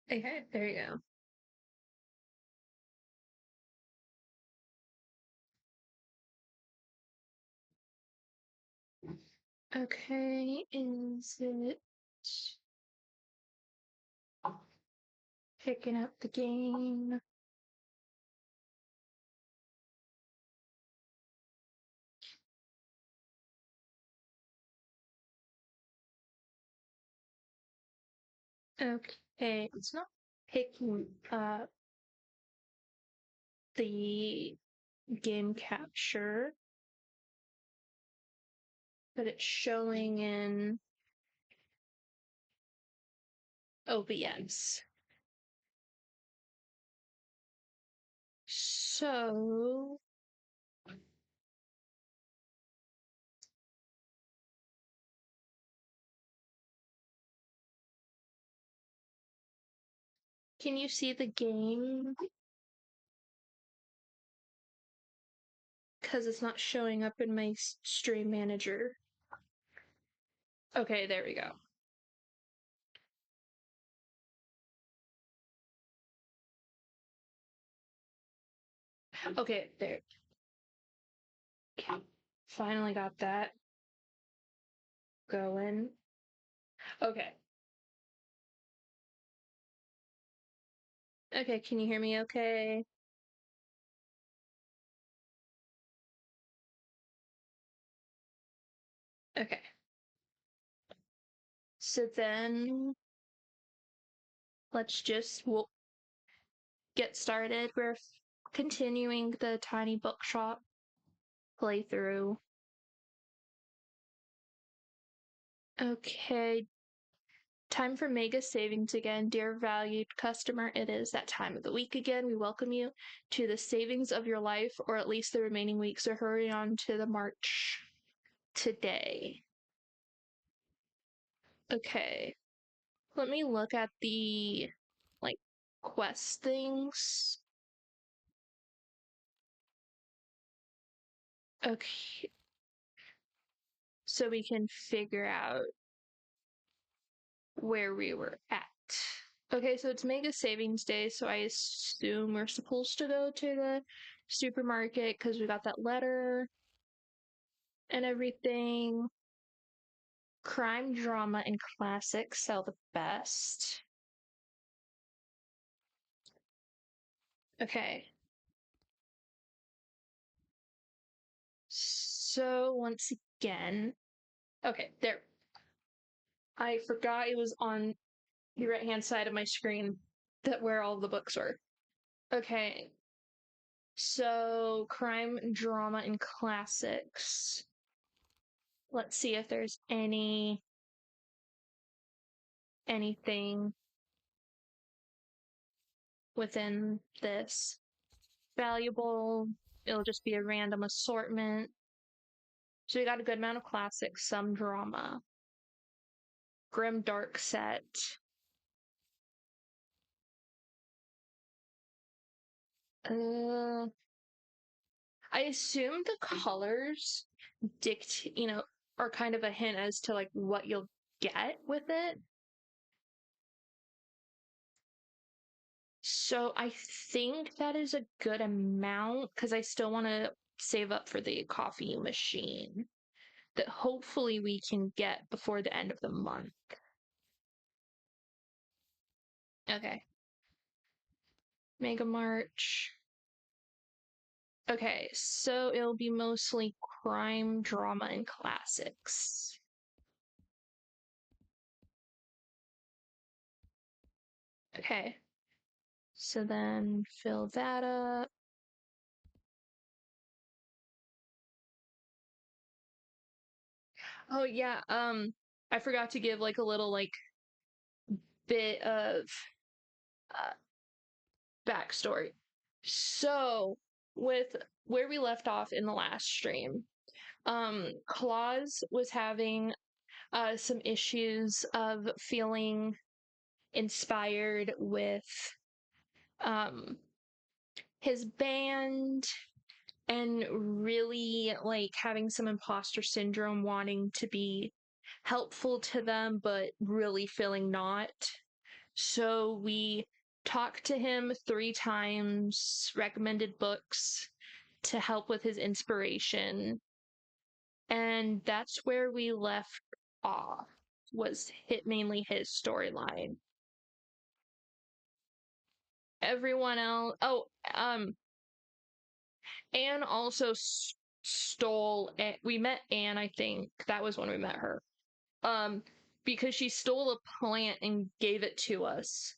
Okay, there you go. Okay, is it picking up the game? Okay, it's not picking up the game capture, but it's showing in OBS. So can you see the game? Because it's not showing up in my stream manager. Okay, there we go. Okay, there. Okay, finally got that going. Okay. Okay, can you hear me okay? Okay. So then let's just we'll get started. We're continuing the Tiny Bookshop playthrough. Okay. Time for mega savings again. Dear valued customer, it is that time of the week again. We welcome you to the savings of your life, or at least the remaining week. So hurry on to the march today. Okay. Let me look at the like quest things. Okay. So we can figure out where we were at. Okay, so it's mega savings day, so I assume we're supposed to go to the supermarket because we got that letter and everything. Crime, drama, and classics sell the best. Okay. So once again, okay, there. I forgot it was on the right hand side of my screen that where all the books were. Okay. So crime, drama, and classics. Let's see if there's anything within this valuable. It'll just be a random assortment. So we got a good amount of classics, some drama. Grim dark set. I assume the colors are kind of a hint as to like what you'll get with it. So I think that is a good amount because I still want to save up for the coffee machine that hopefully we can get before the end of the month. Okay. Mega March. Okay, so it'll be mostly crime, drama, and classics. Okay. So then fill that up. Oh yeah, I forgot to give like a little like bit of uh backstory. So with where we left off in the last stream, Claus was having some issues of feeling inspired with um his band and really like having some imposter syndrome, wanting to be helpful to them, but really feeling not. So we talked to him 3 times, recommended books to help with his inspiration. And that's where we left off, was hit mainly his storyline. Everyone else, Anne also stole. We met Anne, I think that was when we met her. Um, because she stole a plant and gave it to us.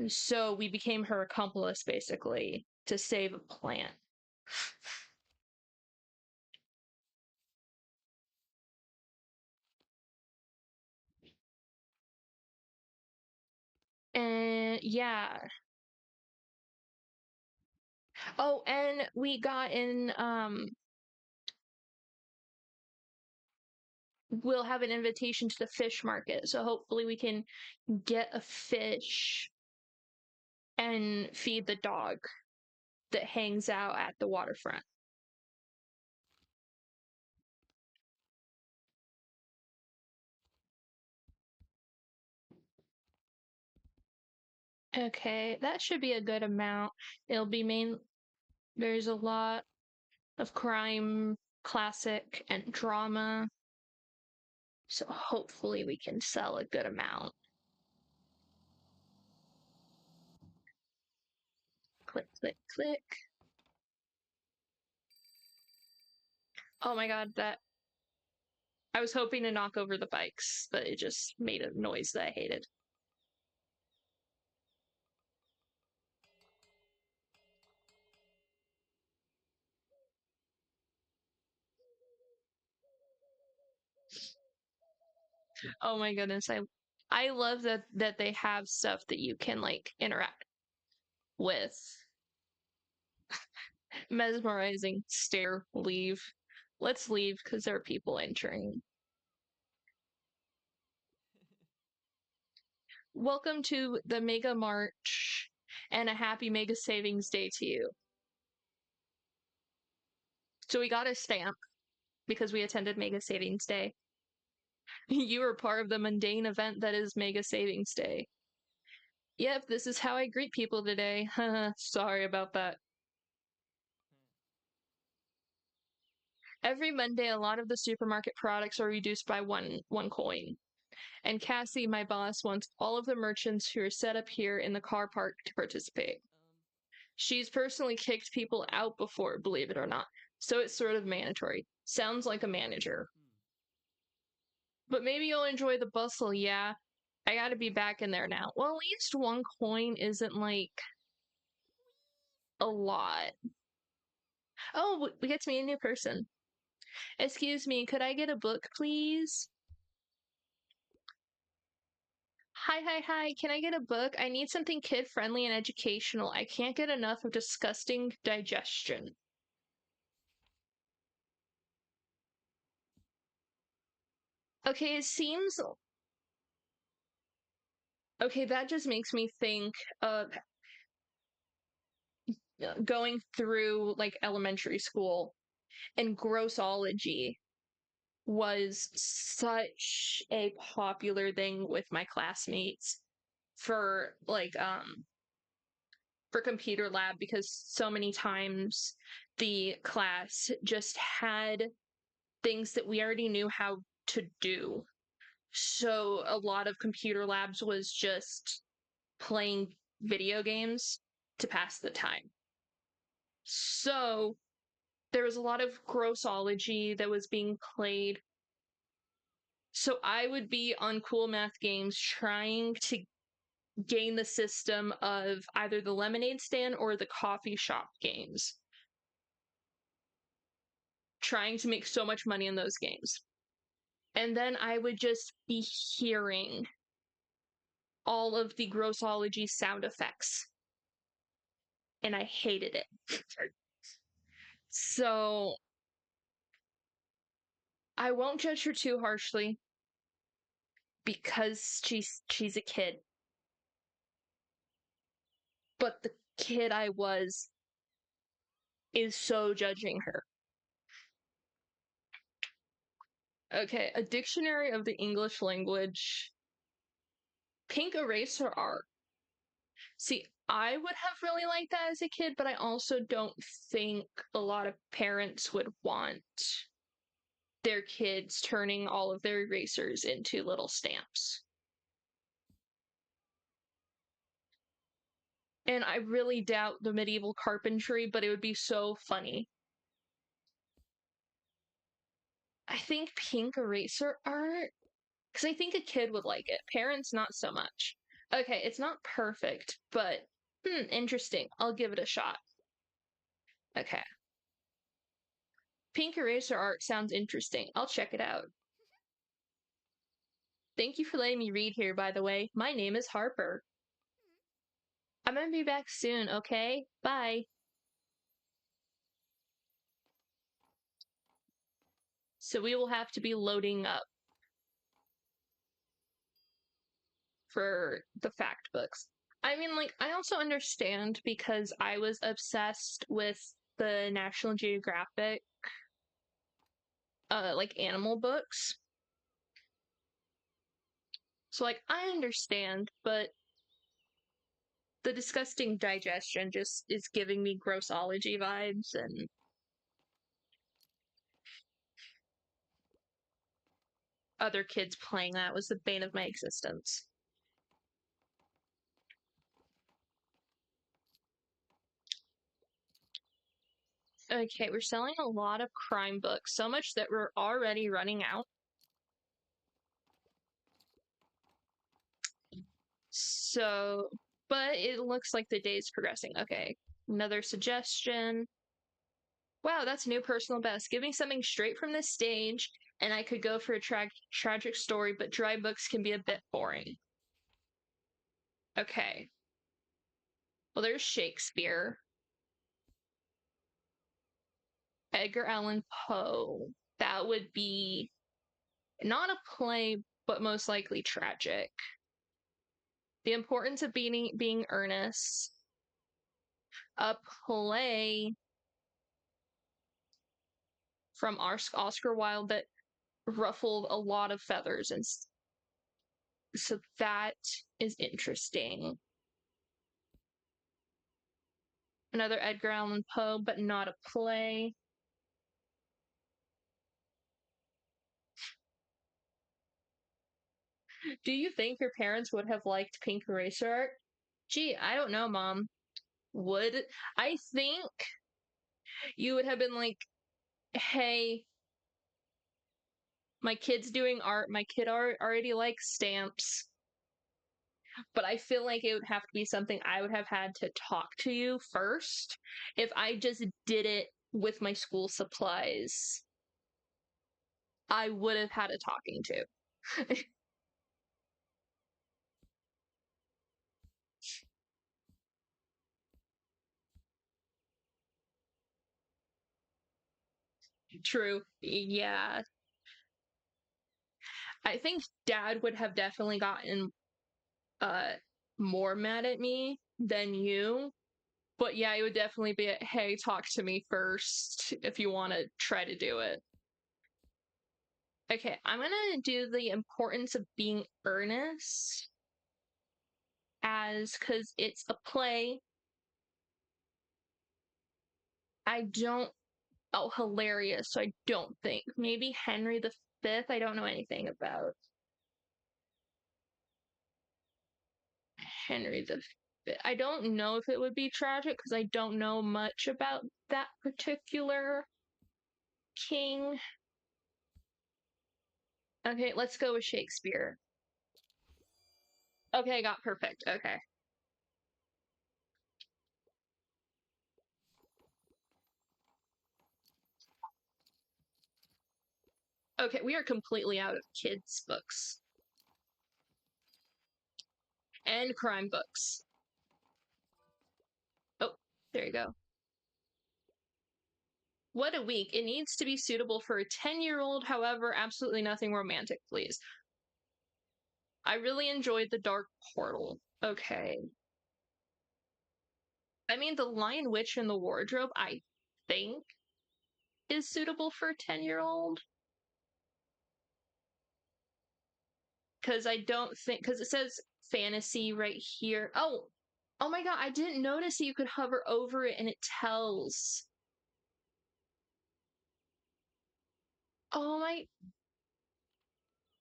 So we became her accomplice, basically, to save a plant. And yeah. Oh, and we got in. We'll have an invitation to the fish market, so hopefully we can get a fish and feed the dog that hangs out at the waterfront. Okay, that should be a good amount. It'll be main. There's a lot of crime, classic, and drama, so hopefully we can sell a good amount. Click, click, click. Oh my god, that. I was hoping to knock over the bikes, but it just made a noise that I hated. Oh my goodness, I love that they have stuff that you can like interact with. Mesmerizing. Stare. Leave. Let's leave because there are people entering. Welcome to the Mega March and a happy Mega Savings Day to you. So we got a stamp because we attended Mega Savings Day. You were part of the mundane event that is Mega Savings Day. Yep, this is how I greet people today. Sorry about that. Every Monday, a lot of the supermarket products are reduced by one coin. And Cassie, my boss, wants all of the merchants who are set up here in the car park to participate. She's personally kicked people out before, believe it or not. So it's sort of mandatory. Sounds like a manager. But maybe you'll enjoy the bustle, yeah. I gotta be back in there now. Well, at least one coin isn't like a lot. Oh, we get to meet a new person. Excuse me, could I get a book, please? Hi, hi, hi. Can I get a book? I need something kid friendly and educational. I can't get enough of disgusting digestion. Okay, it seems. Okay, that just makes me think of going through like elementary school, and grossology was such a popular thing with my classmates for for computer lab, because so many times the class just had things that we already knew how to do. So a lot of computer labs was just playing video games to pass the time. So there was a lot of grossology that was being played. So I would be on cool math games trying to gain the system of either the lemonade stand or the coffee shop games, trying to make so much money in those games. And then I would just be hearing all of the grossology sound effects, and I hated it. So I won't judge her too harshly because she's a kid. But the kid I was is so judging her. Okay, a dictionary of the English language. Pink eraser art. See, I would have really liked that as a kid, but I also don't think a lot of parents would want their kids turning all of their erasers into little stamps. And I really doubt the medieval carpentry, but it would be so funny. I think pink eraser art, because I think a kid would like it. Parents, not so much. Okay, it's not perfect, but interesting. I'll give it a shot. Okay. Pink eraser art sounds interesting. I'll check it out. Thank you for letting me read here, by the way. My name is Harper. I'm gonna be back soon, okay? Bye. So we will have to be loading up for the fact books. I mean, like, I also understand because I was obsessed with the National Geographic, like, animal books. So, like, I understand, but the disgusting digestion just is giving me grossology vibes, and other kids playing that was the bane of my existence. Okay, we're selling a lot of crime books, so much that we're already running out. So, but it looks like the day's progressing. Okay, another suggestion. Wow, that's a new personal best. Give me something straight from the stage, and I could go for a tragic story, but dry books can be a bit boring. Okay. Well, there's Shakespeare. Edgar Allan Poe. That would be not a play, but most likely tragic. The importance of being earnest. A play from Oscar Wilde that ruffled a lot of feathers, and so that is interesting. Another Edgar Allan Poe, but not a play. Do you think your parents would have liked pink eraser art? Gee, I don't know, Mom. Would I think you would have been like, hey, my kid's doing art, my kid already likes stamps, but I feel like it would have to be something I would have had to talk to you first. If I just did it with my school supplies, I would have had a talking to. True. Yeah. I think dad would have definitely gotten uh more mad at me than you. But yeah, it would definitely be a hey, talk to me first if you want to try to do it. Okay, I'm gonna do the importance of being earnest as because it's a play. I don't oh hilarious, so I don't think. Maybe Henry the Fifth, I don't know anything about Henry the Fifth. I don't know if it would be tragic because I don't know much about that particular king. Okay, let's go with Shakespeare. Okay, I got perfect. Okay. Okay, we are completely out of kids' books and crime books. Oh, there you go. What a week. It needs to be suitable for a 10-year-old, however, absolutely nothing romantic, please. I really enjoyed The Dark Portal. Okay. I mean, The Lion, Witch, and the Wardrobe, I think is suitable for a 10-year-old. Because I don't think, because it says fantasy right here. Oh my god, I didn't notice that you could hover over it and it tells. Oh my,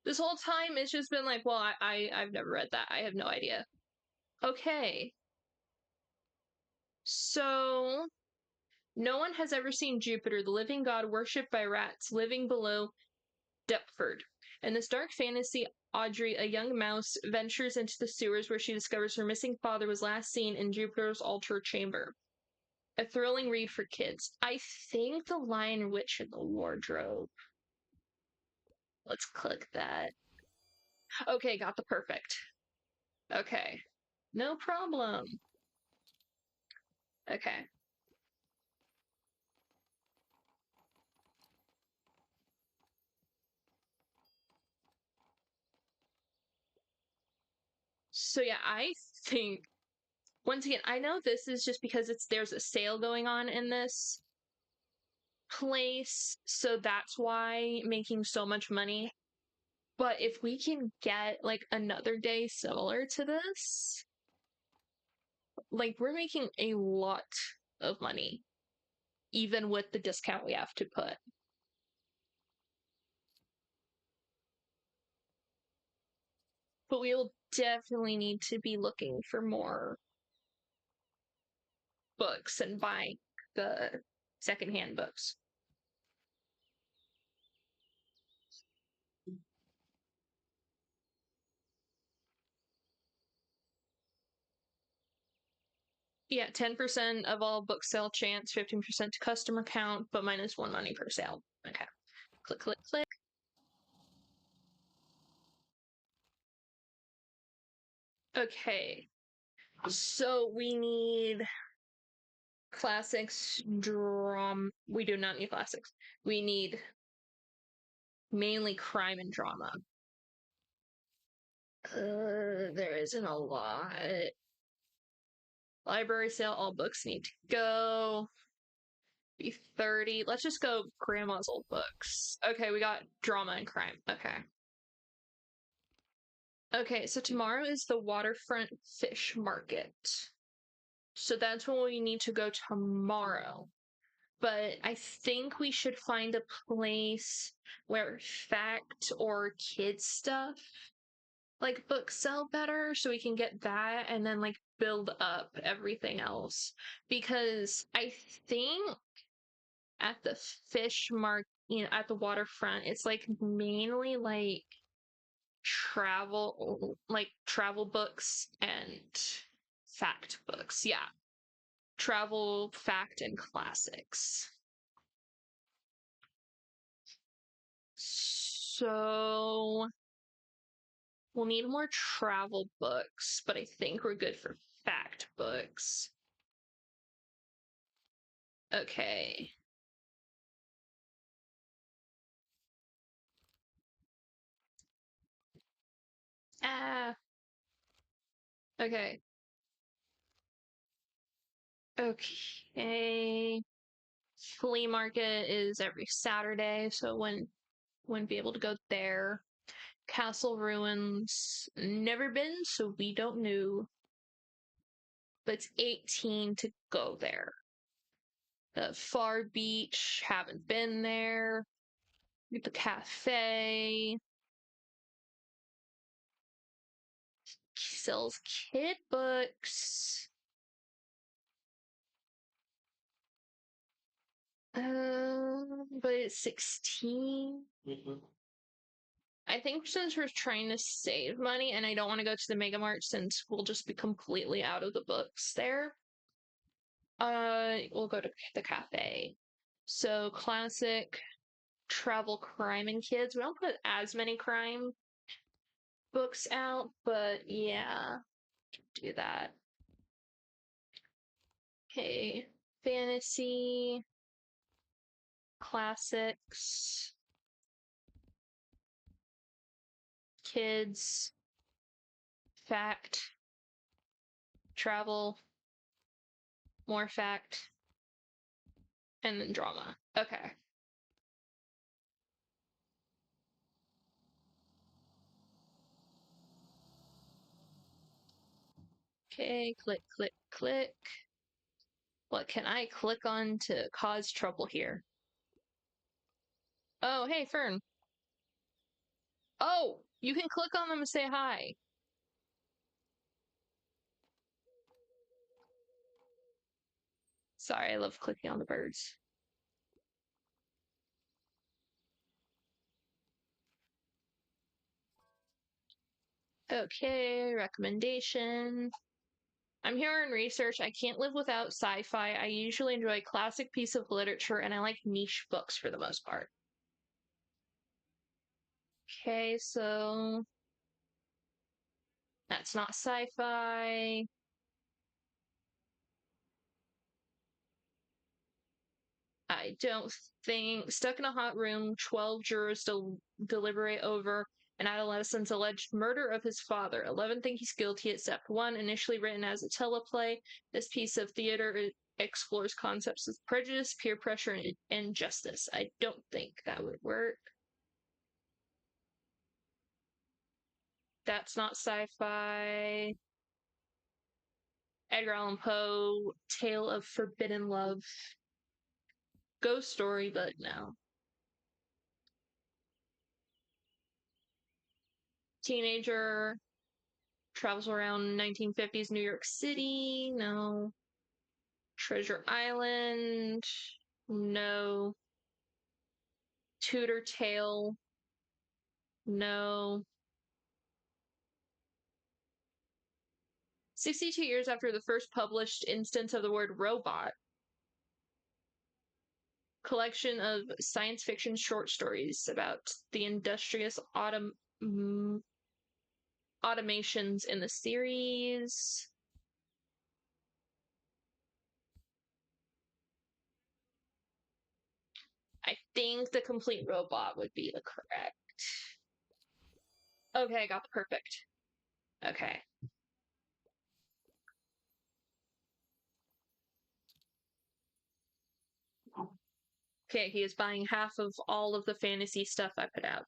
this whole time it's just been like, well, I've never read that. I have no idea. Okay. So, no one has ever seen Jupiter, the living god worshipped by rats, living below Deptford. In this dark fantasy, Audrey, a young mouse, ventures into the sewers where she discovers her missing father was last seen in Jupiter's altar chamber. A thrilling read for kids. I think The Lion, Witch, and the Wardrobe. Let's click that. Okay, got the perfect. Okay. No problem. Okay. So yeah, I think once again, I know this is just because there's a sale going on in this place, so that's why making so much money. But if we can get like another day similar to this, like we're making a lot of money, even with the discount we have to put. But we will definitely need to be looking for more books and buying the secondhand books. Yeah, 10% of all book sale chance, 15% to customer count, but minus one money per sale. Okay. Click, click, click. Okay. So we need classics, drama. We do not need classics. We need mainly crime and drama. There isn't a lot. Library sale, all books need to go. Be 30. Let's just go grandma's old books. Okay, we got drama and crime. Okay. Okay, so tomorrow is the waterfront fish market. So that's when we need to go tomorrow. But I think we should find a place where fact or kids stuff like books sell better so we can get that and then like build up everything else. Because I think at the fish market, at the waterfront, it's like mainly like travel books and fact books. Yeah. Travel, fact, and classics. So we'll need more travel books, but I think we're good for fact books. Okay. Ah, okay. Okay. Flea market is every Saturday, so wouldn't be able to go there. Castle ruins, never been, so we don't know. But it's 18 to go there. Far Beach, haven't been there. The cafe sells kid books. But it's 16. I think since we're trying to save money and I don't want to go to the Mega Mart since we'll just be completely out of the books there, we'll go to the cafe. So classic, travel, crime, and kids. We don't put as many crime books out, but yeah, do that. Okay, fantasy, classics, kids, fact, travel, more fact, And then drama. Okay. Okay, click, click, click. What can I click on to cause trouble here? Oh, hey, Fern. Oh, you can click on them and say hi. Sorry, I love clicking on the birds. Okay, recommendation. I'm here in research. I can't live without sci-fi. I usually enjoy a classic piece of literature and I like niche books for the most part. Okay, so that's not sci-fi. I don't think stuck in a hot room, 12 jurors deliberate over an adolescent's alleged murder of his father. 11 think he's guilty except one. Initially written as a teleplay, this piece of theater explores concepts of prejudice, peer pressure, and injustice. I don't think that would work. That's not sci-fi. Edgar Allan Poe, Tale of Forbidden Love. Ghost story, but no. Teenager travels around 1950s New York City. No. Treasure Island. No. Tudor Tale. No. 62 years after the first published instance of the word robot, collection of science fiction short stories about the industrious automations in the series. I think the complete robot would be the correct. Okay, I got the perfect. Okay. Okay, he is buying half of all of the fantasy stuff I put out.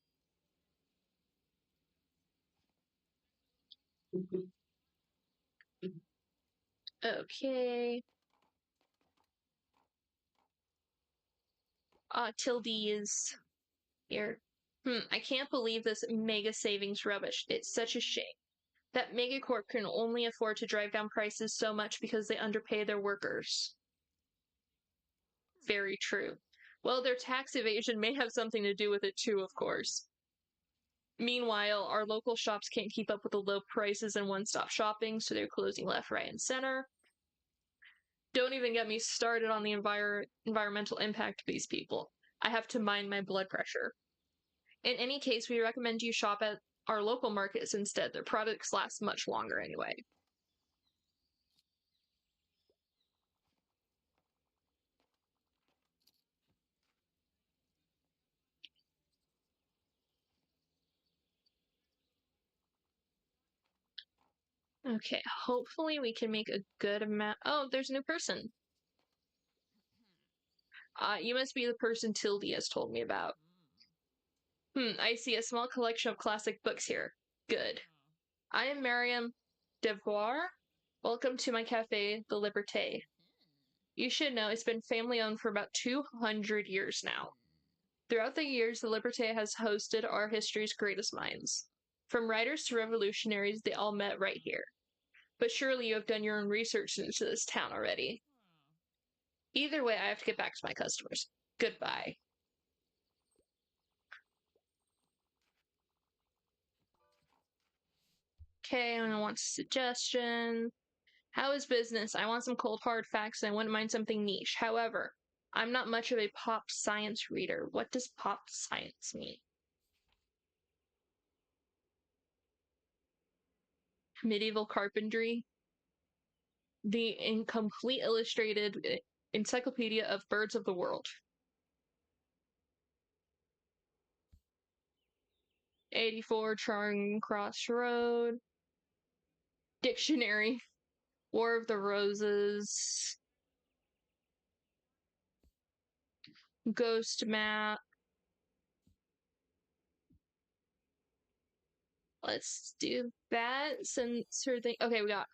Okay. Tilde is here. I can't believe this mega savings rubbish. It's such a shame. That megacorp can only afford to drive down prices so much because they underpay their workers. Very true. Well, their tax evasion may have something to do with it too, of course. Meanwhile, our local shops can't keep up with the low prices and one-stop shopping, so they're closing left, right, and center. Don't even get me started on the environmental impact of these people. I have to mind my blood pressure. In any case, we recommend you shop at our local markets instead. Their products last much longer anyway. Okay, hopefully we can make a good amount. Oh, there's a new person. You must be the person Tilde has told me about. I see a small collection of classic books here. Good. I am Mariam Devoir. Welcome to my cafe, the Liberté. You should know it's been family owned for about 200 years now. Throughout the years, the Liberté has hosted our history's greatest minds. From writers to revolutionaries, they all met right here. But surely you have done your own research into this town already. Either way, I have to get back to my customers. Goodbye. Okay, I want a suggestion. How is business? I want some cold hard facts and I wouldn't mind something niche. However, I'm not much of a pop science reader. What does pop science mean? Medieval carpentry? The incomplete illustrated encyclopedia of birds of the world. 84 Charing Cross Road. Dictionary. War of the Roses. Ghost map. Let's do that since her thing. Okay, we got.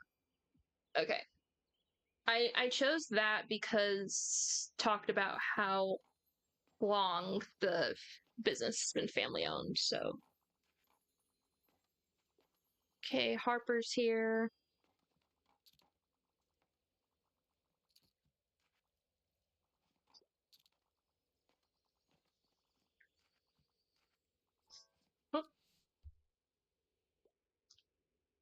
Okay. I chose that because talked about how long the business has been family owned. So, okay, Harper's here. Oh,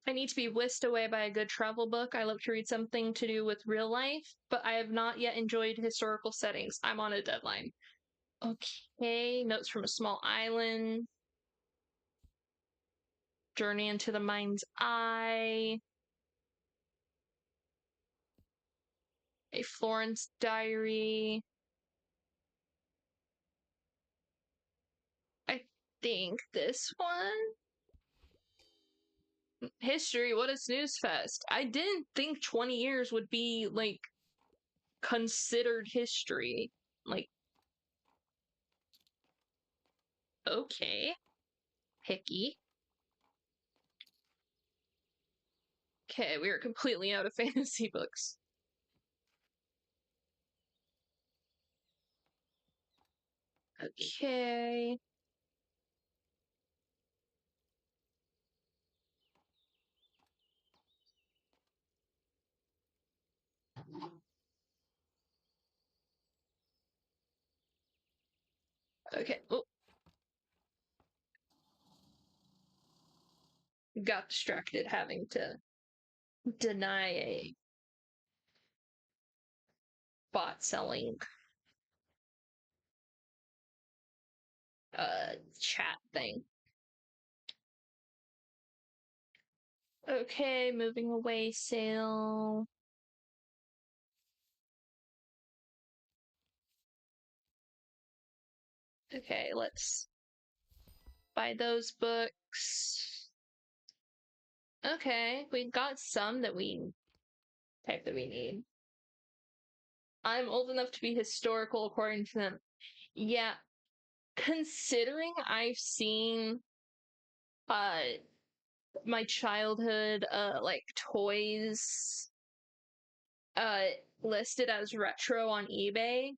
I need to be whisked away by a good travel book. I love to read something to do with real life, but I have not yet enjoyed historical settings. I'm on a deadline. Okay, notes from a small island. Journey into the mind's eye. A Florence diary. I think this one. History, what a snooze fest. I didn't think 20 years would be like considered history. Like, okay. Picky. Okay, we are completely out of fantasy books. Okay. Okay. Oh, got distracted having to deny a bot selling chat thing. Okay, moving away sale. Okay, let's buy those books. Okay, we got some that we type that we need. I'm old enough to be historical according to them. Yeah, considering I've seen uh my childhood like toys uh listed as retro on eBay.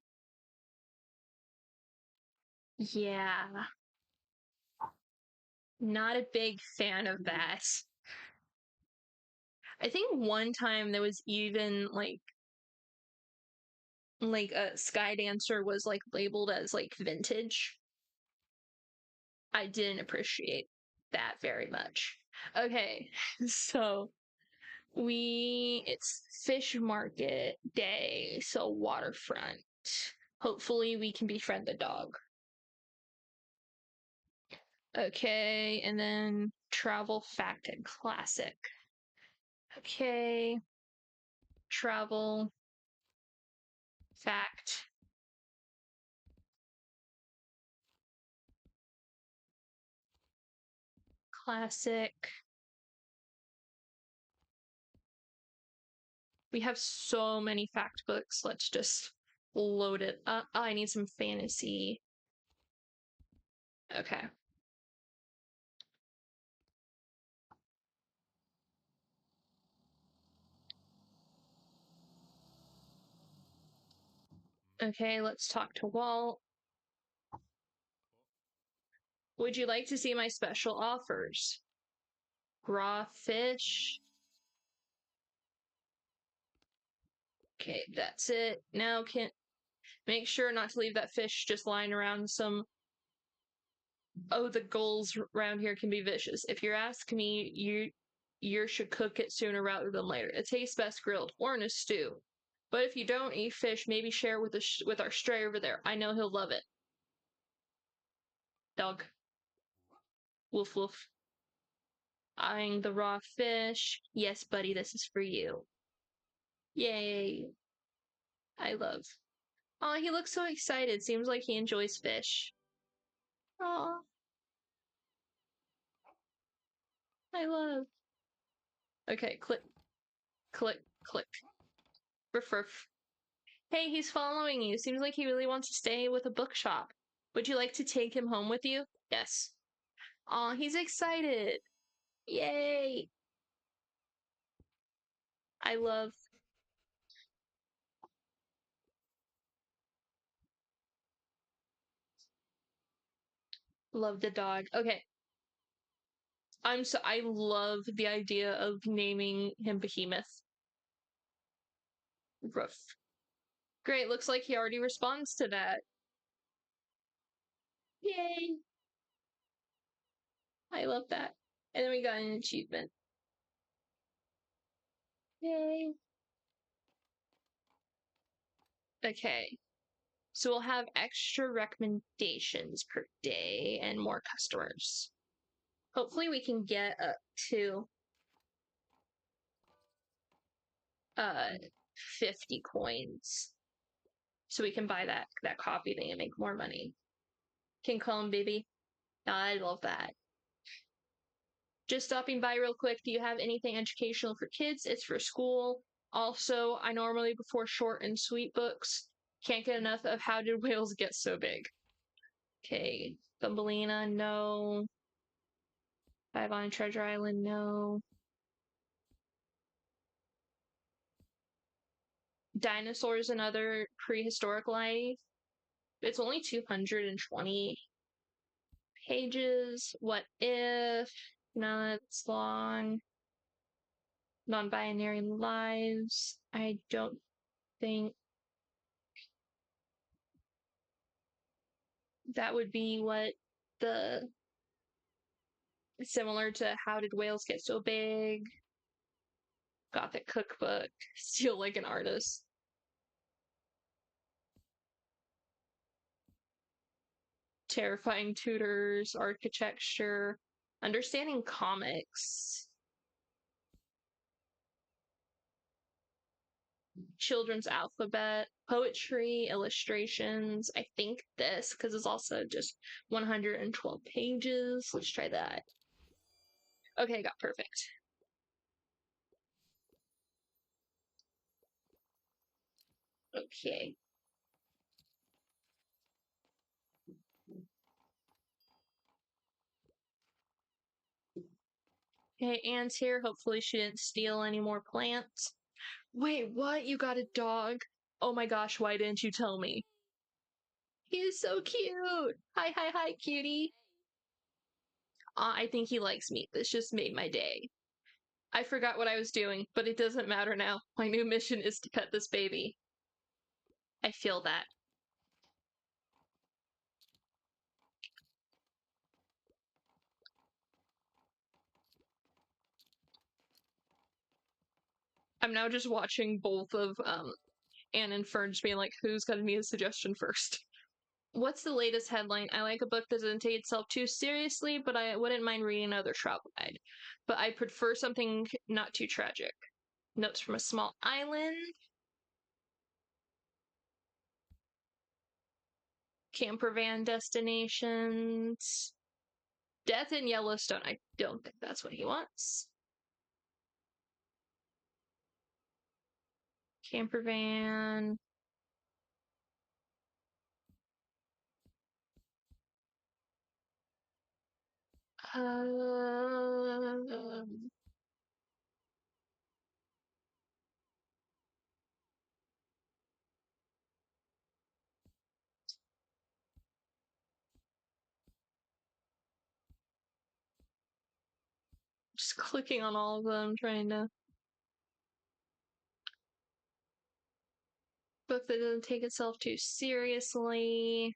Yeah, not a big fan of that. I think one time there was even like a Sky Dancer was like labeled as like vintage. I didn't appreciate that very much. Okay, so it's fish market day, so waterfront. Hopefully we can befriend the dog. Okay, and then travel fact and classic. Okay, travel fact. Classic. We have so many fact books. Let's just load it up. Oh, I need some fantasy. Okay. Okay, let's talk to Walt. Would you like to see my special offers? Raw fish. Okay, that's it. Now can make sure not to leave that fish just lying around some. Oh, the gulls around here can be vicious. If you ask me, you should cook it sooner rather than later. It tastes best grilled or in a stew. But if you don't eat fish, maybe share with with our stray over there. I know he'll love it. Dog. Woof woof. Eyeing the raw fish. Yes, buddy, this is for you. Yay. I love. Aw, he looks so excited. Seems like he enjoys fish. Aw, I love. Okay, click, click, click. Ruff, ruff. Hey, he's following you. Seems like he really wants to stay with a bookshop. Would you like to take him home with you? Yes. Aw, he's excited. Yay. I love the dog. Okay. I love the idea of naming him Behemoth. Roof. Great, looks like he already responds to that. Yay. I love that. And then we got an achievement. Yay. Okay. So we'll have extra recommendations per day and more customers. Hopefully we can get up to uh 50 coins so we can buy that coffee thing and make more money. Can call him baby. I love that. Just stopping by real quick. Do you have anything educational for kids? It's for school. Also, I normally prefer short and sweet books. Can't get enough of How Did Whales Get So Big? Okay. Thumbelina, no. Five on Treasure Island, no. Dinosaurs and Other Prehistoric Life. It's only 220 pages. What if? No, it's long. Non-binary lives. I don't think that would be what the similar to How Did Whales Get So Big? Gothic Cookbook. Steal Like an Artist. Terrifying Tutors. Architecture. Understanding Comics. Children's Alphabet. Poetry. Illustrations. I think this, because it's also just 112 pages. Let's try that. Okay, I got perfect. Okay. Okay, Anne's here. Hopefully she didn't steal any more plants. Wait, what? You got a dog? Oh my gosh, why didn't you tell me? He is so cute! Hi, hi, hi, cutie! I think he likes me. This just made my day. I forgot what I was doing, but it doesn't matter now. My new mission is to pet this baby. I feel that. I'm now just watching both of Anne and Fern just being like, who's gonna need a suggestion first? What's the latest headline? I like a book that doesn't take itself too seriously, but I wouldn't mind reading another travel guide. But I prefer something not too tragic. Notes from a Small Island. Camper van destinations. Death in Yellowstone. I don't think that's what he wants. Camper van. Uh, just clicking on all of them, trying to book that doesn't take itself too seriously.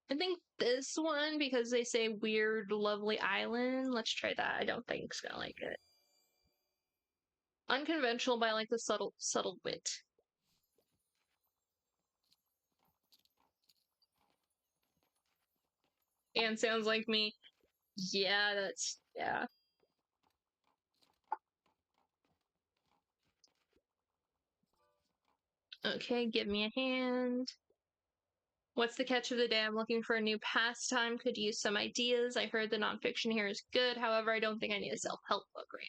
I think this one, because they say weird, lovely island. Let's try that. I don't think it's gonna like it. Unconventional, but I like the subtle wit. And sounds like me. Yeah, yeah. Okay, give me a hand. What's the catch of the day? I'm looking for a new pastime. Could use some ideas. I heard the nonfiction here is good. However, I don't think I need a self-help book right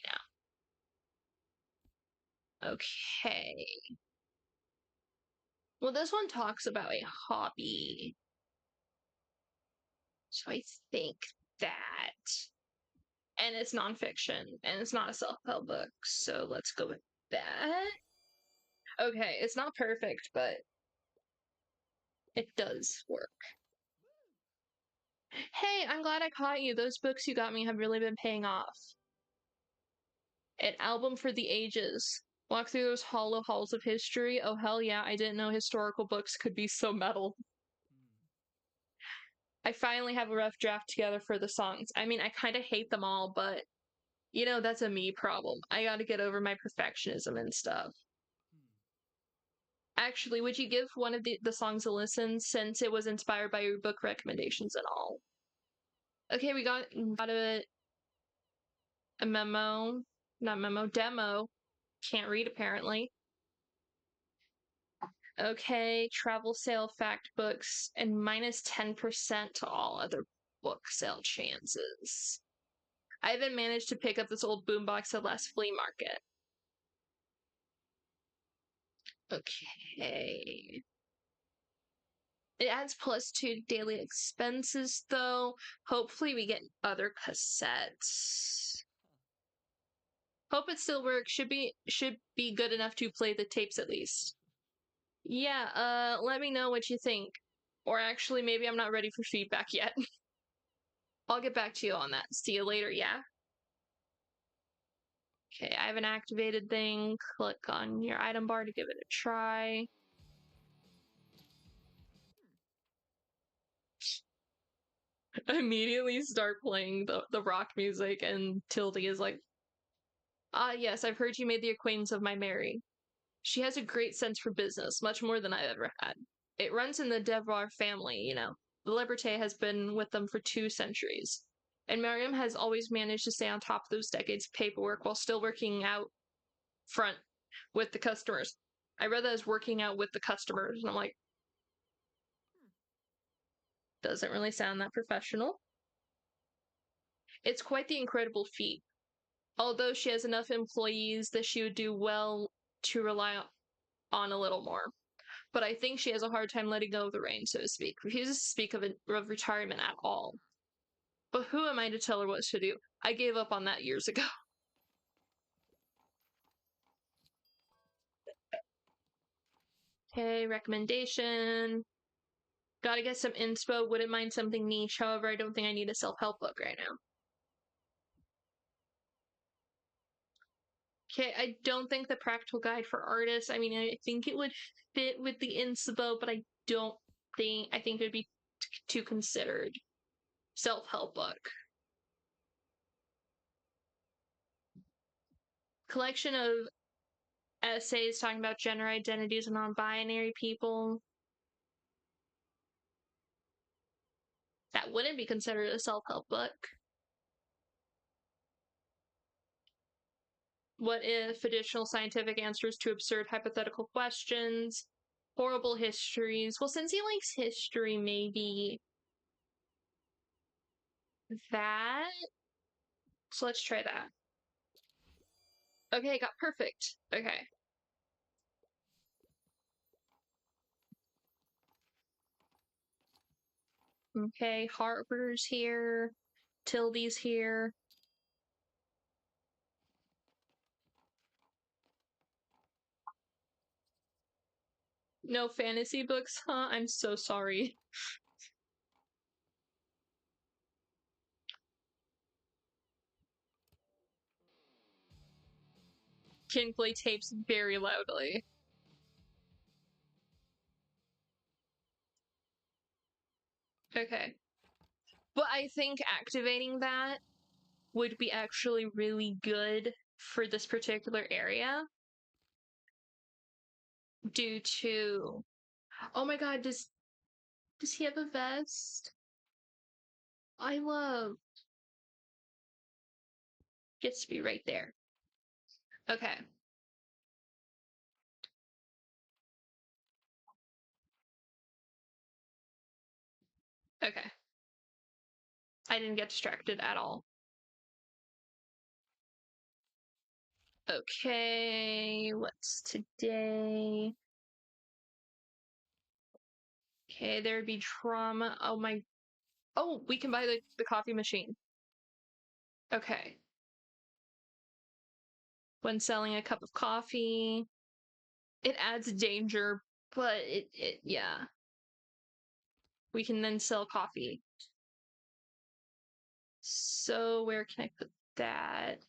Okay. Well, this one talks about a hobby. So I think that. And it's nonfiction, and it's not a self-help book, so let's go with that. Okay, it's not perfect, but it does work. Hey, I'm glad I caught you. Those books you got me have really been paying off. An album for the ages. Walk through those hollow halls of history. Oh, hell yeah, I didn't know historical books could be so metal. I finally have a rough draft together for the songs. I mean, I kind of hate them all, but that's a me problem. I gotta get over my perfectionism and stuff. Actually, would you give one of the songs a listen since it was inspired by your book recommendations and all? Okay, we got a memo, not memo, demo. Can't read apparently. Okay, travel sale fact books and minus 10% to all other book sale chances. I even managed to pick up this old boombox at last flea market. Okay. It adds +2 daily expenses though. Hopefully we get other cassettes. Hope it still works. Should be good enough to play the tapes at least. Yeah, let me know what you think. Or actually maybe I'm not ready for feedback yet. I'll get back to you on that. See you later, yeah? Okay, I have an activated thing. Click on your item bar to give it a try. Immediately start playing the rock music and Tildy is like, ah, yes, I've heard you made the acquaintance of my Mary. She has a great sense for business, much more than I've ever had. It runs in the Devoir family. The Liberté has been with them for 2 centuries. And Miriam has always managed to stay on top of those decades of paperwork while still working out front with the customers. I read that as working out with the customers, and I'm like, doesn't really sound that professional. It's quite the incredible feat. Although she has enough employees that she would do well to rely on a little more. But I think she has a hard time letting go of the reins, so to speak. Refuses to speak of retirement at all. But who am I to tell her what to do? I gave up on that years ago. Okay, recommendation. Gotta get some inspo. Wouldn't mind something niche. However, I don't think I need a self-help book right now. Okay, I don't think the practical guide for artists. I mean, I think it would fit with the inspo, but I think it would be too considered. Self-help book. Collection of essays talking about gender identities and non-binary people. That wouldn't be considered a self-help book. What if additional scientific answers to absurd hypothetical questions? Horrible histories. Well, since he likes history, maybe that. So let's try that. Okay, got perfect. Okay. Okay, Harper's here. Tildy's here. No fantasy books, huh? I'm so sorry. Can play tapes very loudly. Okay. But I think activating that would be actually really good for this particular area due to oh my god, does he have a vest? I love gets to be right there. Okay. Okay. I didn't get distracted at all. Okay, what's today? Okay, there'd be trauma. Oh my. Oh, we can buy the coffee machine. Okay. When selling a cup of coffee, it adds danger, but yeah. We can then sell coffee. So where can I put that?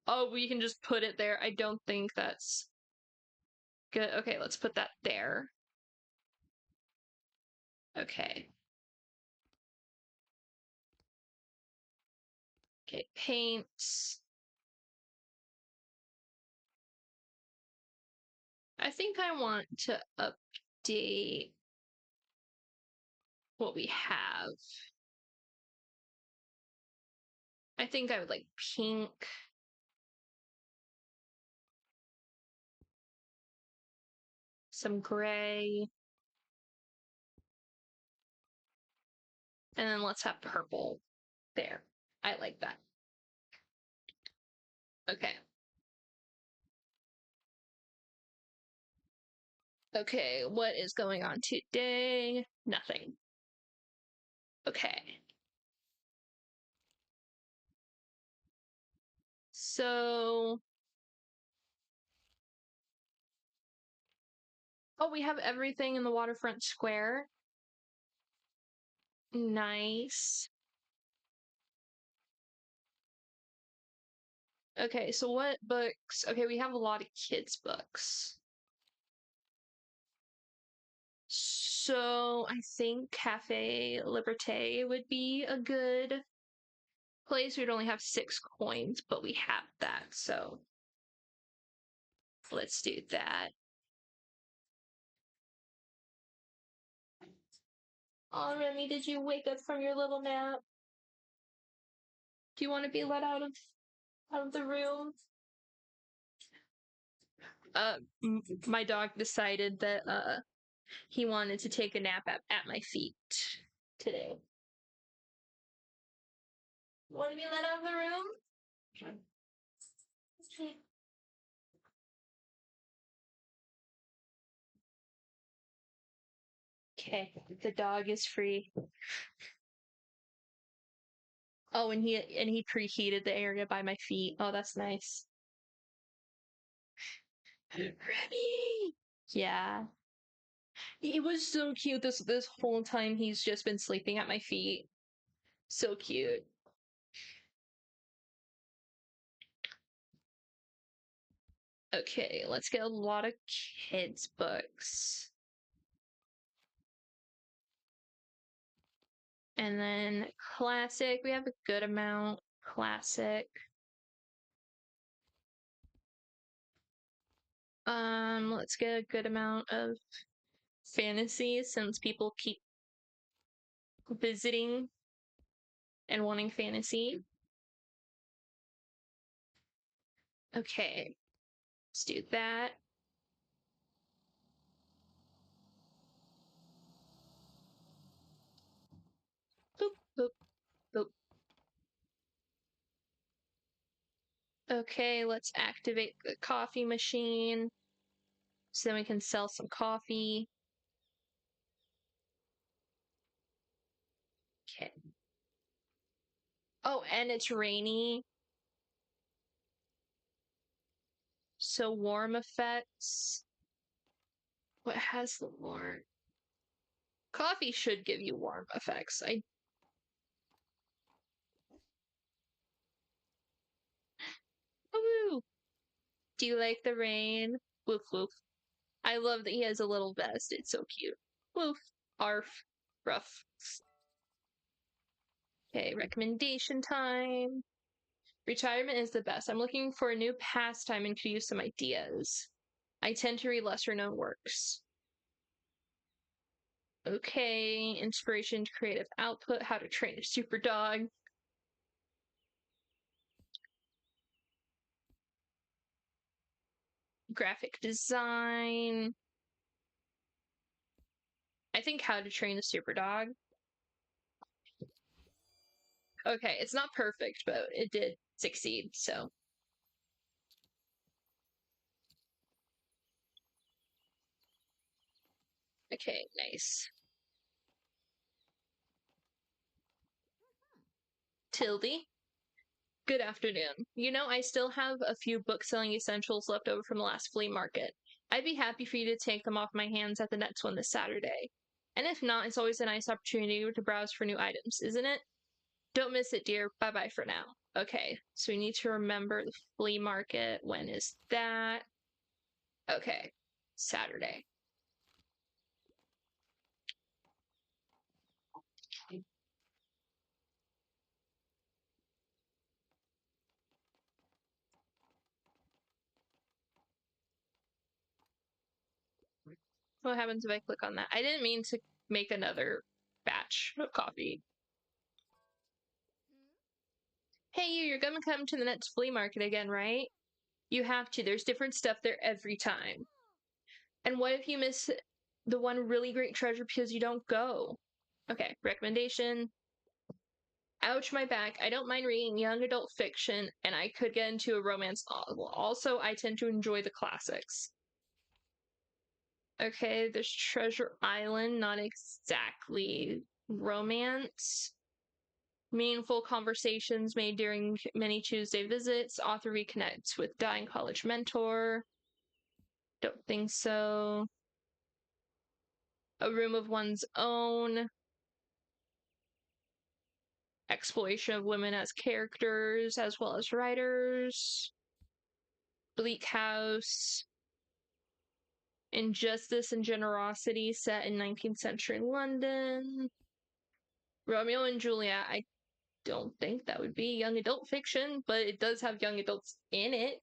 Oh, we can just put it there. I don't think that's good. Okay, let's put that there. Okay. Okay, paints. I think I want to update what we have. I think I would like pink. Some gray. And then let's have purple. There. I like that. Okay. Okay, what is going on today? Nothing. Okay. So, oh, we have everything in the waterfront square. Nice. Okay, so what books? Okay, we have a lot of kids' books. So I think Cafe Liberté would be a good place. We'd only have 6 coins, but we have that, so let's do that. Oh, Remy, did you wake up from your little nap? Do you want to be let out of the room? Uh, my dog decided that he wanted to take a nap at my feet today. Want to be let out of the room? Okay. Okay, the dog is free. Oh, and he preheated the area by my feet. Oh, that's nice. Remy! Yeah. He was so cute this whole time. He's just been sleeping at my feet. So cute. Okay, let's get a lot of kids' books. And then classic, we have a good amount. Classic. Let's get a good amount of fantasy since people keep visiting and wanting fantasy. Okay, let's do that. Boop, boop, boop. Okay, let's activate the coffee machine so then we can sell some coffee. Okay. Oh, and it's rainy, so warm effects. What has the warm? Coffee should give you warm effects. Woo! Do you like the rain? Woof woof. I love that he has a little vest. It's so cute. Woof. Arf. Ruff. Okay, recommendation time. Retirement is the best. I'm looking for a new pastime and could use some ideas. I tend to read lesser known works. Okay, inspiration to creative output, how to train a super dog. Graphic design. I think how to train a super dog. Okay, it's not perfect, but it did succeed, so Okay, nice. Tildy, good afternoon. You know, I still have a few book-selling essentials left over from the last flea market. I'd be happy for you to take them off my hands at the next one this Saturday. And if not, it's always a nice opportunity to browse for new items, isn't it? Don't miss it, dear. Bye-bye for now. Okay, so we need to remember the flea market. When is that? Okay, Saturday. What happens if I click on that? I didn't mean to make another batch of coffee. Hey, you're gonna come to the next flea market again, right? You have to. There's different stuff there every time. And what if you miss the one really great treasure because you don't go? Okay, recommendation. Ouch, my back. I don't mind reading young adult fiction, and I could get into a romance novel. Also, I tend to enjoy the classics. Okay, there's Treasure Island, not exactly romance. Meaningful conversations made during many Tuesday visits. Author reconnects with dying college mentor. Don't think so. A room of one's own. Exploration of women as characters as well as writers. Bleak House. Injustice and Generosity set in 19th century London. Romeo and Juliet. I don't think that would be young adult fiction, but it does have young adults in it.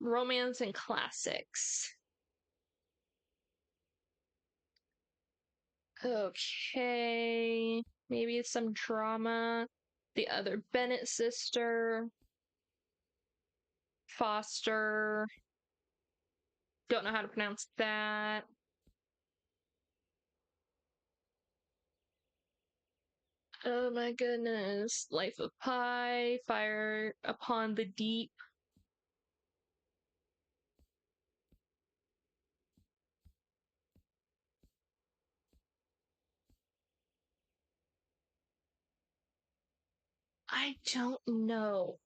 Romance and classics. Okay, maybe some drama. The Other Bennett Sister. Foster. Don't know how to pronounce that. Oh my goodness. Life of Pi. Fire Upon the Deep. I don't know.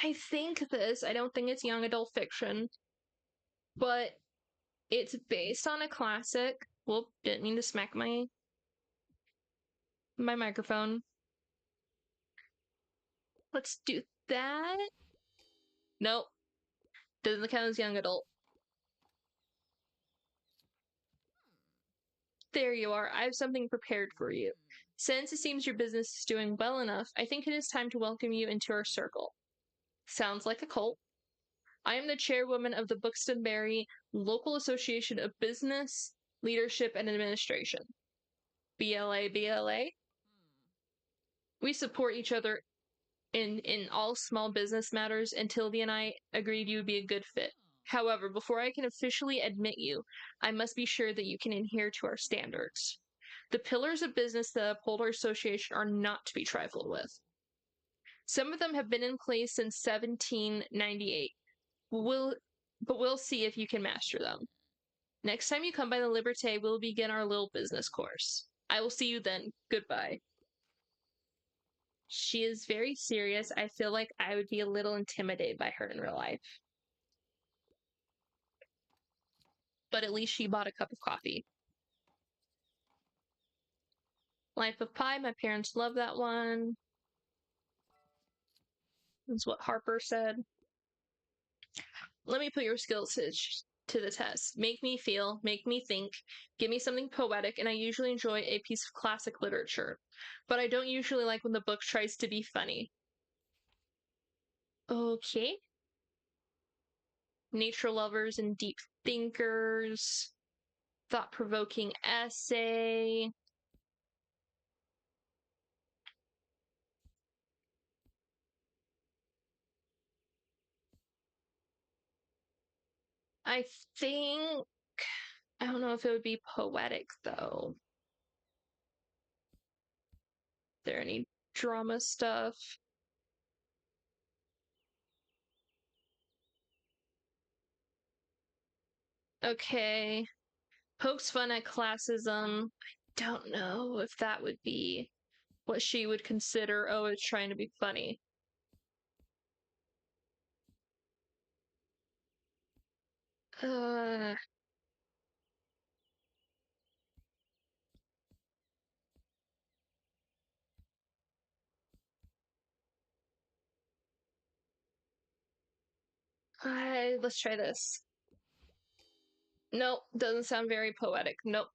I think this, I don't think it's young adult fiction, but it's based on a classic. Whoop, didn't mean to smack my microphone. Let's do that. Nope. Doesn't count as young adult. There you are. I have something prepared for you. Since it seems your business is doing well enough, I think it is time to welcome you into our circle. Sounds like a cult. I am the chairwoman of the Buxtonbury Local Association of Business, Leadership, and Administration. BLA, BLA. We support each other in all small business matters, and Tildy and I agreed you would be a good fit. However, before I can officially admit you, I must be sure that you can adhere to our standards. The pillars of business that uphold our association are not to be trifled with. Some of them have been in place since 1798. But we'll see if you can master them. Next time you come by the Liberté, we'll begin our little business course. I will see you then. Goodbye. She is very serious. I feel like I would be a little intimidated by her in real life. But at least she bought a cup of coffee. Life of Pi, my parents love that one. That's what Harper said. Let me put your skills to the test. Make me feel, make me think, give me something poetic, and I usually enjoy a piece of classic literature. But I don't usually like when the book tries to be funny. Okay. Nature lovers and deep thinkers. Thought-provoking essay. I think I don't know if it would be poetic though. Is there any drama stuff? Okay. Pokes fun at classism. I don't know if that would be what she would consider, oh, it's trying to be funny. Uh, let's try this. Nope, doesn't sound very poetic. Nope.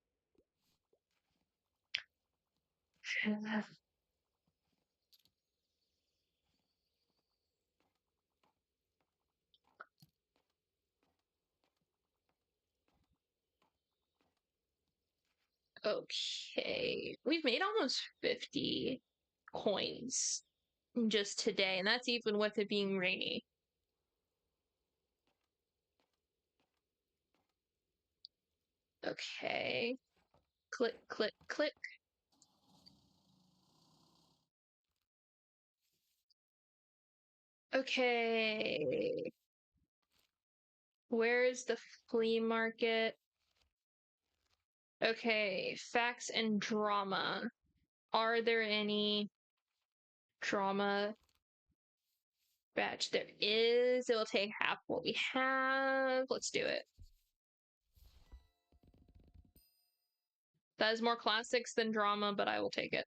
Okay. We've made almost 50 coins just today, and that's even with it being rainy. Okay. Click, click, click. Okay. Where is the flea market? Okay, facts and drama. Are there any drama batch? There is. It will take half what we have. Let's do it. That is more classics than drama, but I will take it.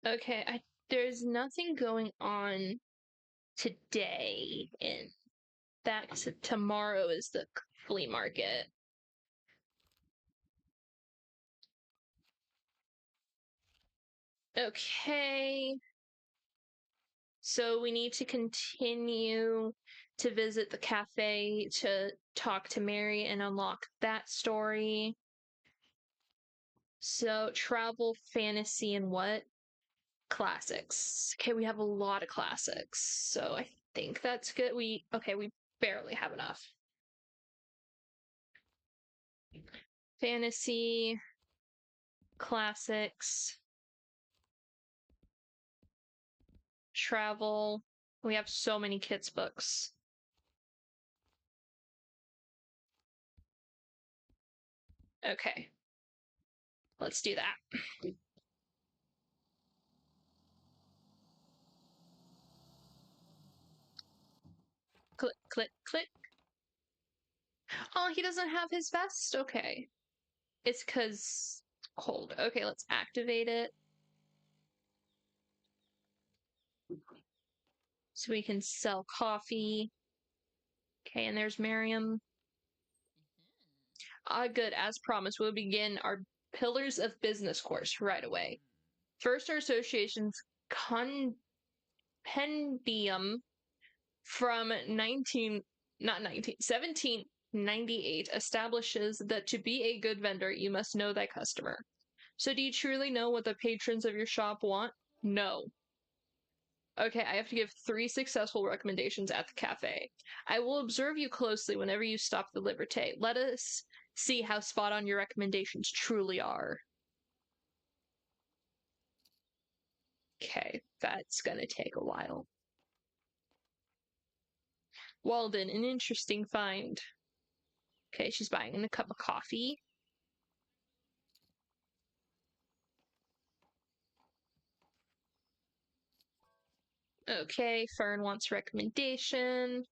Okay, there's nothing going on today in that tomorrow is the flea market. Okay. So we need to continue to visit the cafe to talk to Mary and unlock that story. So travel, fantasy, and what? Classics. Okay, we have a lot of classics. So I think that's good. We barely have enough. Fantasy, classics, travel. We have so many kids books. Okay. Let's do that. Click, click, click. Oh, he doesn't have his vest? Okay. It's because cold. Okay, let's activate it. So we can sell coffee. Okay, and there's Miriam. Ah, good. As promised, we'll begin our Pillars of Business course right away. First, our association's compendium from 1798 establishes that to be a good vendor, you must know thy customer. So do you truly know what the patrons of your shop want? No. Okay, I have to give 3 successful recommendations at the cafe. I will observe you closely whenever you stop the Liberté. Let us see how spot on your recommendations truly are. Okay, that's gonna take a while. Walden, an interesting find. Okay, she's buying a cup of coffee. Okay, Fern wants recommendation.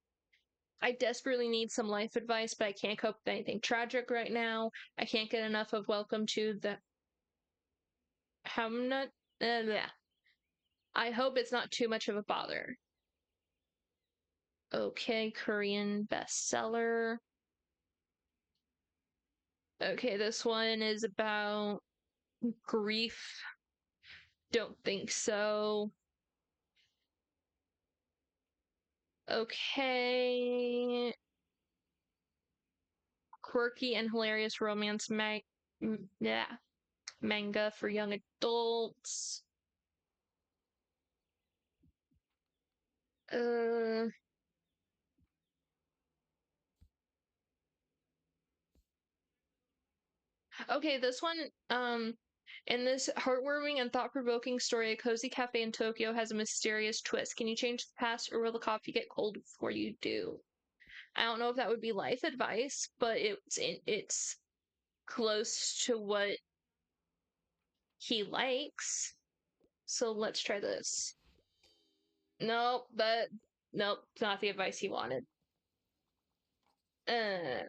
I desperately need some life advice, but I can't cope with anything tragic right now. I can't get enough of Welcome to the Hamnut. Yeah. I hope it's not too much of a bother. Okay, Korean bestseller. Okay, this one is about grief. Don't think so. Okay. Quirky and hilarious romance yeah, manga for young adults. Uh, okay, this one, in this heartwarming and thought-provoking story, a cozy cafe in Tokyo has a mysterious twist. Can you change the past, or will the coffee get cold before you do? I don't know if that would be life advice, but it's close to what he likes. So let's try this. Nope, nope, it's not the advice he wanted. Uh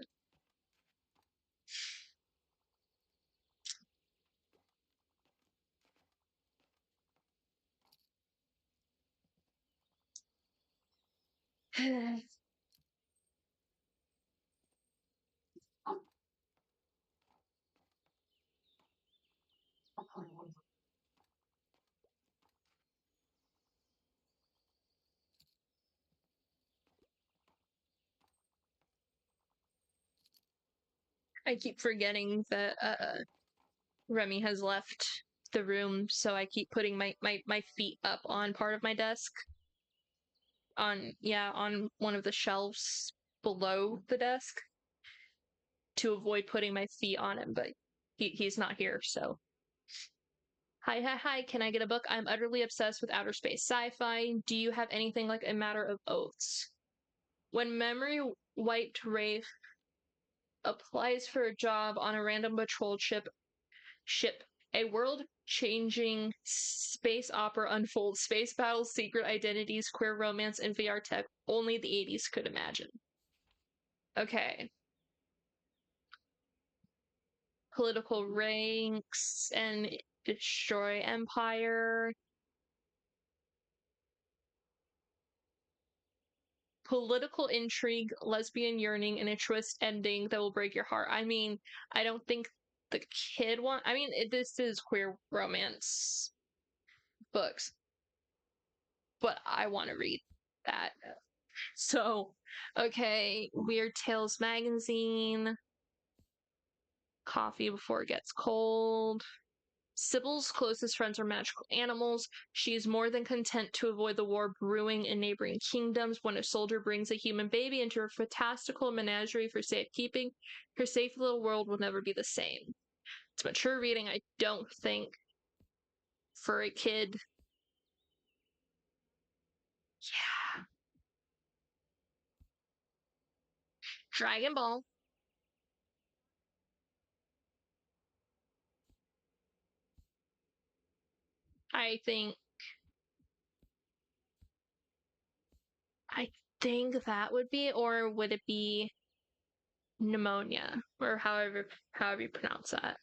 I keep forgetting that Remy has left the room, so I keep putting my feet up on part of my desk. On one of the shelves below the desk to avoid putting my feet on him, but he's not here, so. Hi, can I get a book? I'm utterly obsessed with outer space sci-fi. Do you have anything like A Matter of Oaths? When memory wiped Rafe applies for a job on a random patrol ship, a world-changing space opera unfolds. Space battles, secret identities, queer romance, and VR tech only the 80s could imagine. Okay. Political ranks and destroy empire. Political intrigue, lesbian yearning, and a twist ending that will break your heart. I mean, I don't think the kid want. I mean, this is queer romance books, but I want to read that. So, okay, Weird Tales magazine, Coffee Before It Gets Cold. Sybil's closest friends are magical animals. She is more than content to avoid the war brewing in neighboring kingdoms. When a soldier brings a human baby into her fantastical menagerie for safekeeping, her safe little world will never be the same. It's mature reading, I don't think, for a kid. Yeah. Dragon Ball. I think I think that would be, or would it be pneumonia, or however you pronounce that.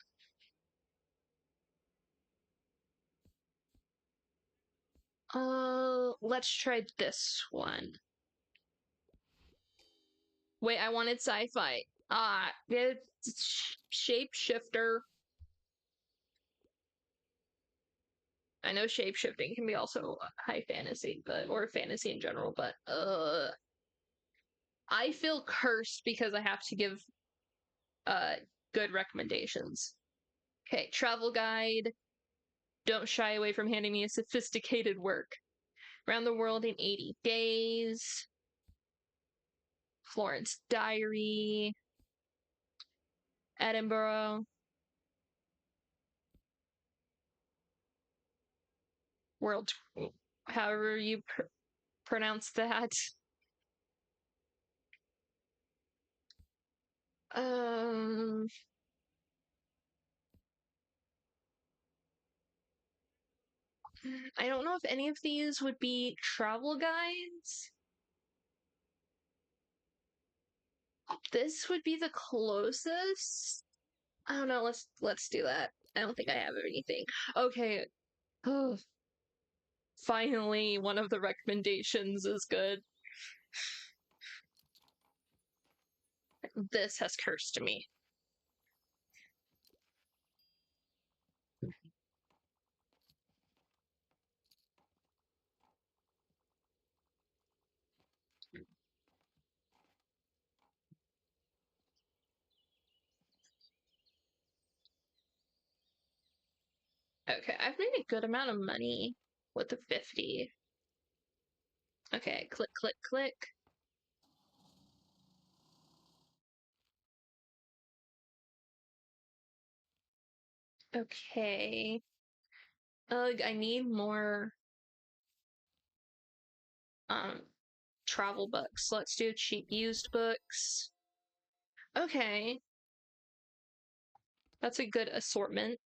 Let's try this one. Wait, I wanted sci-fi. It's shapeshifter. I know shapeshifting can be also high fantasy, but or fantasy in general, but I feel cursed because I have to give uh good recommendations. Okay, travel guide. Don't shy away from handing me a sophisticated work. Around the world in 80 days. Florence Diary. Edinburgh. World, however you pronounce that. Um, I don't know if any of these would be travel guides. This would be the closest. I don't know. Let's do that. I don't think I have anything. Okay. Oh, finally, one of the recommendations is good. This has cursed me. Okay, I've made a good amount of money with the 50. Okay, click, click, click. Okay. Ugh, I need more um travel books. Let's do cheap used books. Okay. That's a good assortment.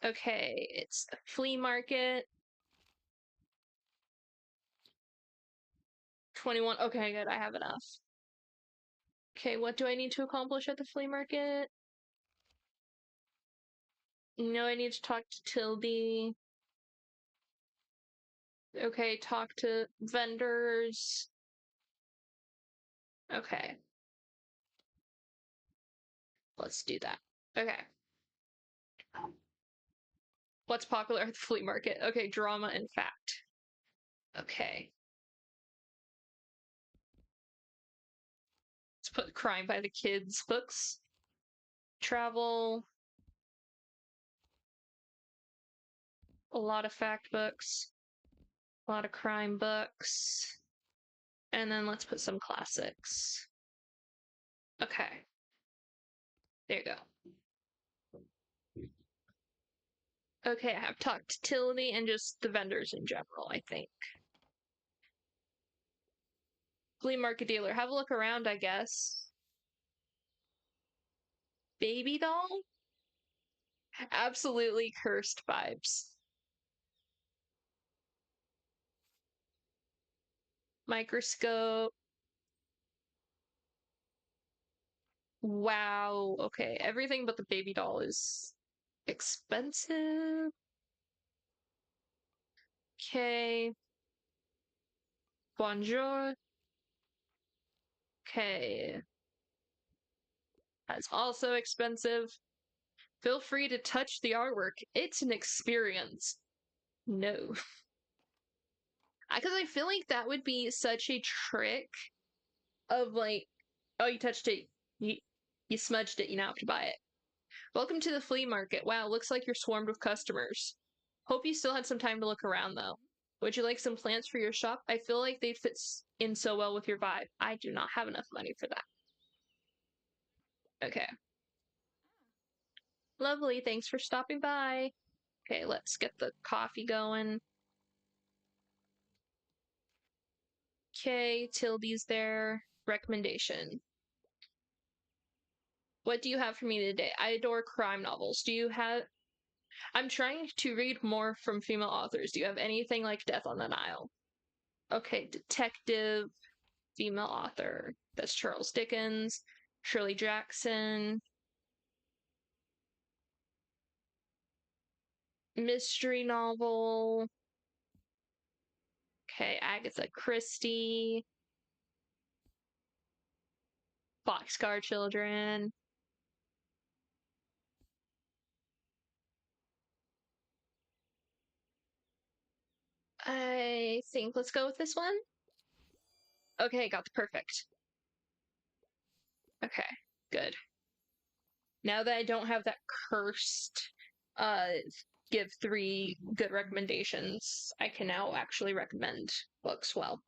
Okay, it's the flea market. 21. Okay, good. I have enough. Okay, what do I need to accomplish at the flea market? No, I need to talk to Tildy. Okay, talk to vendors. Okay. Let's do that. Okay. What's popular at the flea market? Okay, drama and fact. Okay. Let's put crime by the kids books. Travel. A lot of fact books. A lot of crime books. And then let's put some classics. Okay. There you go. Okay, I have talked to Tildy and just the vendors in general, I think. Flea market dealer. Have a look around, I guess. Baby doll? Absolutely cursed vibes. Microscope. Wow. Okay, everything but the baby doll is expensive. Okay. Bonjour. Okay. That's also expensive. Feel free to touch the artwork. It's an experience. No. Because I feel like that would be such a trick of like, oh, you touched it, you smudged it, you now have to buy it. Welcome to the flea market. Wow, looks like you're swarmed with customers. Hope you still had some time to look around though. Would you like some plants for your shop? I feel like they'd fit in so well with your vibe. I do not have enough money for that. Okay. Lovely, thanks for stopping by. Okay, let's get the coffee going. Okay, Tildy's there. Recommendation. What do you have for me today? I adore crime novels. Do you have... I'm trying to read more from female authors. Do you have anything like Death on the Nile? Okay, detective, female author. That's Charles Dickens, Shirley Jackson. Mystery novel. Okay, Agatha Christie. Boxcar Children. I think let's go with this one. Okay, got the perfect. Okay, good. Now that I don't have that cursed give 3 good recommendations, I can now actually recommend books well.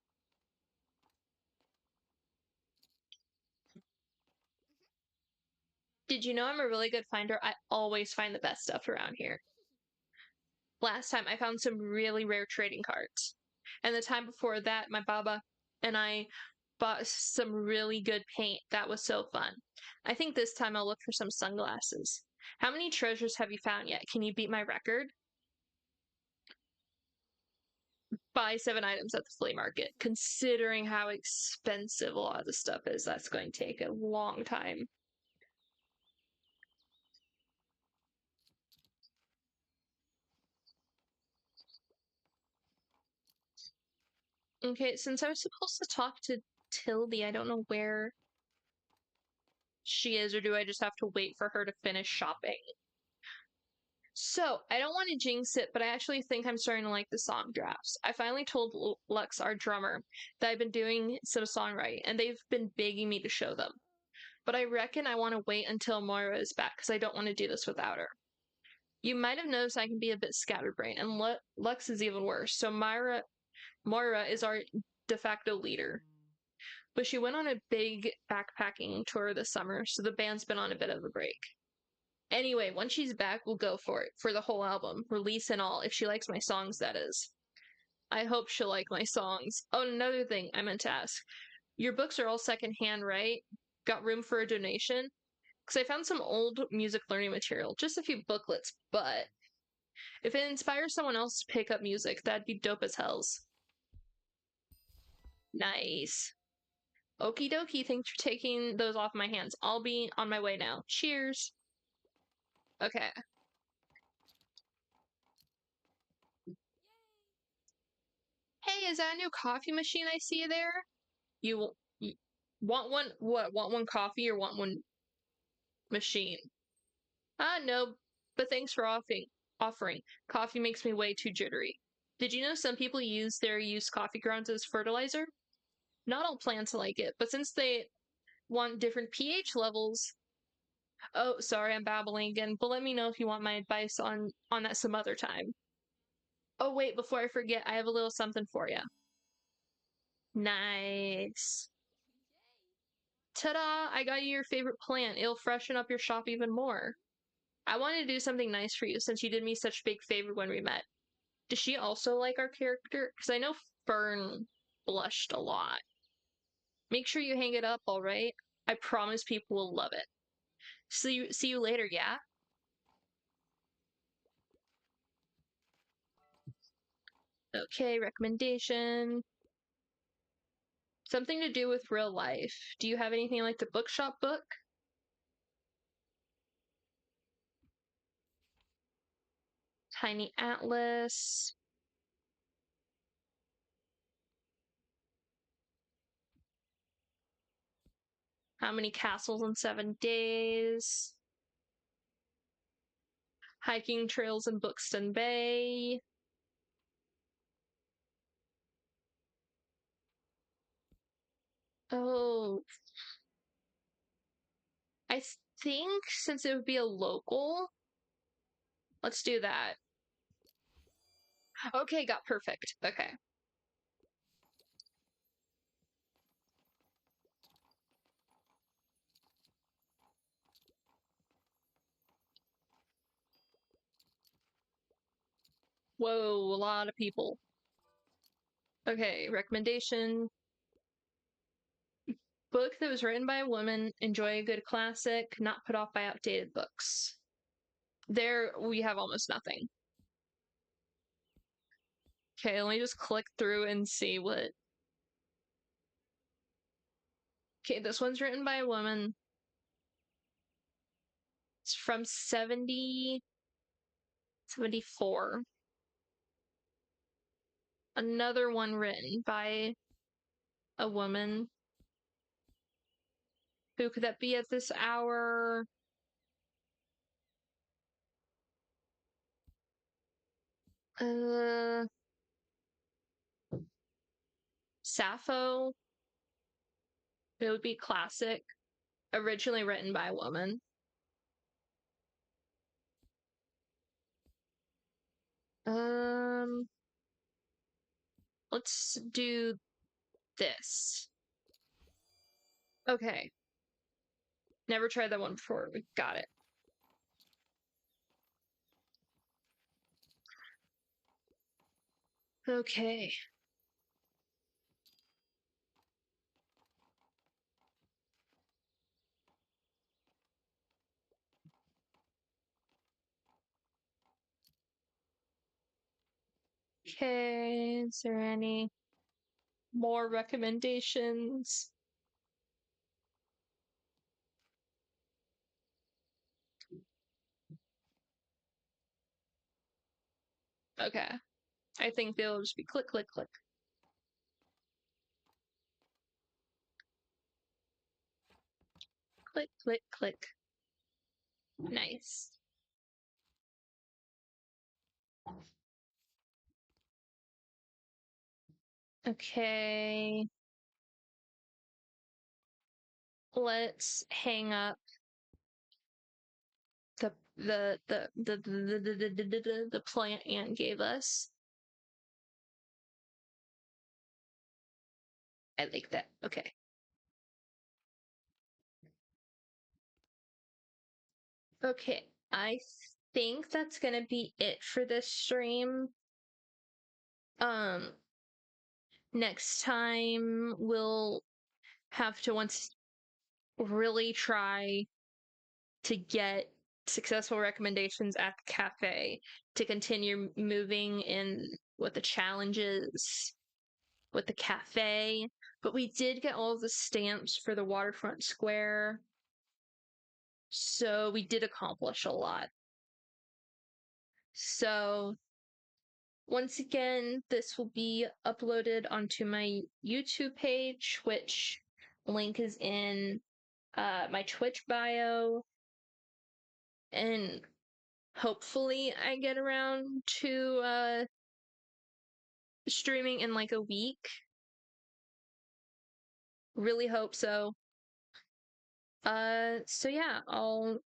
Did you know I'm a really good finder? I always find the best stuff around here. Last time I found some really rare trading cards. And the time before that, my baba and I bought some really good paint. That was so fun. I think this time I'll look for some sunglasses. How many treasures have you found yet? Can you beat my record? Buy 7 items at the flea market. Considering how expensive a lot of the stuff is, that's going to take a long time. Okay, since I was supposed to talk to Tildy, I don't know where she is, or do I just have to wait for her to finish shopping? So, I don't want to jinx it, but I actually think I'm starting to like the song drafts. I finally told Lux, our drummer, that I've been doing some songwriting, and they've been begging me to show them. But I reckon I want to wait until Moira is back, because I don't want to do this without her. You might have noticed I can be a bit scatterbrained, and Lux is even worse, so Moira is our de facto leader. But she went on a big backpacking tour this summer, so the band's been on a bit of a break. Anyway, once she's back, we'll go for it, for the whole album, release and all, if she likes my songs, that is. I hope she'll like my songs. Oh, another thing I meant to ask. Your books are all secondhand, right? Got room for a donation? Because I found some old music learning material, just a few booklets, but if it inspires someone else to pick up music, that'd be dope as hells. Nice. Okie dokie, thanks for taking those off my hands. I'll be on my way now. Cheers. Okay. Hey, is that a new coffee machine I see there? You want one? What? Want one coffee or want one machine? No, but thanks for offering. Coffee makes me way too jittery. Did you know some people use their used coffee grounds as fertilizer? Not all plants like it, but since they want different pH levels. Oh, sorry, I'm babbling again, but let me know if you want my advice on that some other time. Oh, wait, before I forget, I have a little something for you. Nice. Ta-da! I got you your favorite plant. It'll freshen up your shop even more. I wanted to do something nice for you since you did me such a big favor when we met. Does she also like our character? Because I know Fern blushed a lot. Make sure you hang it up, alright? I promise people will love it. See you later, yeah? Okay, recommendation. Something to do with real life. Do you have anything like the bookshop book? Tiny Atlas. How many castles in 7 days? Hiking trails in Bookston Bay. Oh, I think since it would be a local, let's do that. Okay, got perfect. Okay. Whoa, a lot of people. Okay, recommendation. Book that was written by a woman. Enjoy a good classic, not put off by outdated books. There, we have almost nothing. Okay, let me just click through and see what. Okay, this one's written by a woman. It's from 74. Another one written by a woman. Who could that be at this hour? Uh, Sappho. It would be classic. Originally written by a woman. Um, let's do this. Okay. Never tried that one before. We got it. Okay. Okay. Is there any more recommendations? Okay. I think they'll just be click, click, click. Click, click, click. Nice. Okay. Let's hang up the plant Aunt gave us. I like that. Okay. Okay. I think that's gonna be it for this stream. Um, next time we'll have to once really try to get successful recommendations at the cafe to continue moving in with the challenges with the cafe. But we did get all of the stamps for the waterfront square, so we did accomplish a lot. So once again, this will be uploaded onto my YouTube page, which link is in my Twitch bio, and hopefully I get around to streaming in like a week. Really hope so. So yeah, I'll